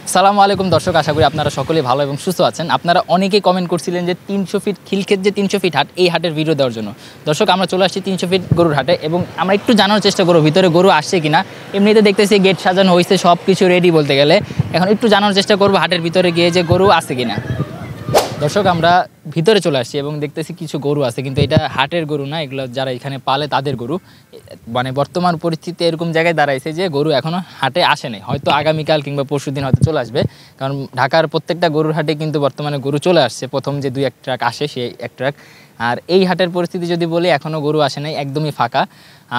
সালামু আলাইকুম দর্শক, আশা করি আপনারা সকলেই ভালো এবং সুস্থ আছেন। আপনারা অনেকেই কমেন্ট করছিলেন যে 300 ফিট খিলক্ষেত যে 300 ফিট হাট, এই হাটের ভিডিও দেওয়ার জন্য। দর্শক, আমরা চলে আসছি 300 ফিট গরুর হাটে এবং আমরা একটু জানার চেষ্টা করবো ভিতরে গরু আসছে কিনা। এমনিতে দেখতেছি গেট সাজানো হয়েছে, সব কিছু রেডি বলতে গেলে। এখন একটু জানার চেষ্টা করবো হাটের ভিতরে গিয়ে যে গরু আছে কিনা। দর্শক, আমরা ভিতরে চলে আসছি এবং দেখতেছি কিছু গরু আছে, কিন্তু এটা হাটের গরু না, এগুলো যারা এখানে পালে তাদের গরু। মানে বর্তমান পরিস্থিতি এরকম জায়গায় দাঁড়াইছে যে গরু এখনও হাটে আসে নাই, হয়তো আগামীকাল কিংবা পরশুদিন হয়তো চলে আসবে। কারণ ঢাকার প্রত্যেকটা গরুর হাটে কিন্তু বর্তমানে গরু চলে আসছে, প্রথম যে 2-1 ট্রাক আসে সেই 1 ট্রাক। আর এই হাটের পরিস্থিতি যদি বলি, এখনও গরু আসে নাই, একদমই ফাঁকা।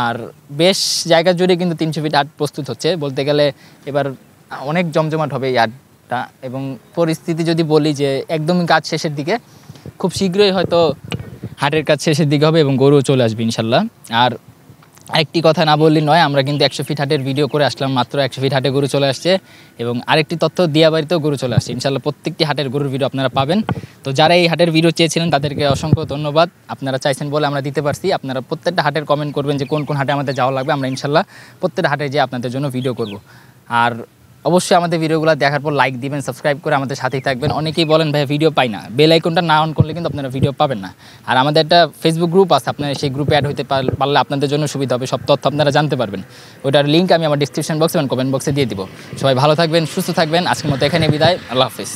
আর বেশ জায়গা জুড়ে কিন্তু 300 ফিট হাট প্রস্তুত হচ্ছে, বলতে গেলে এবার অনেক জমজমাট হবে এই হাট। এবং পরিস্থিতি যদি বলি যে একদমই কাজ শেষের দিকে, খুব শীঘ্রই হয়তো হাটের কাজ শেষের দিকে হবে এবং গরুও চলে আসবে ইনশাল্লাহ। আর আরেকটি কথা না বললেই নয়, আমরা কিন্তু 100 ফিট হাটের ভিডিও করে আসলাম, মাত্র 100 ফিট হাটে গরু চলে আসছে। এবং আরেকটি তথ্য, দিয়াবাড়িতেও গরু চলে আসছে ইনশাল্লাহ। প্রত্যেকটি হাটের গরুর ভিডিও আপনারা পাবেন। তো যারা এই হাটের ভিডিও চেয়েছিলেন তাদেরকে অসংখ্য ধন্যবাদ। আপনারা চাইছেন বলে আমরা দিতে পারছি। আপনারা প্রত্যেকটা হাটের কমেন্ট করবেন যে কোন কোন হাটে আমাদের যাওয়া লাগবে, আমরা ইনশাল্লাহ প্রত্যেকটা হাটে যেয়ে আপনাদের জন্য ভিডিও করব। আর অবশ্যই আমাদের ভিডিওগুলো দেখার পর লাইক দিবেন, সাবস্ক্রাইব করে আমাদের সাথেই থাকবেন। অনেকেই বলেন ভাই ভিডিও পাই না, বেল আইকনটা না অন করলে কিন্তু আপনারা ভিডিও পাবেন না। আর আমাদের একটা ফেসবুক গ্রুপ আছে, আপনারা সেই গ্রুপে অ্যাড হতে পারলে আপনাদের জন্য সুবিধা হবে, সব তথ্য আপনারা জানতে পারবেন। ওটার লিঙ্ক আমি আমার ডিসক্রিপশন বক্সে এবং কমেন্ট বক্সে দিয়ে দিব। সবাই ভালো থাকবেন, সুস্থ থাকবেন। আজকের মতো এখানে বিদায়, আল্লাহ হাফিজ।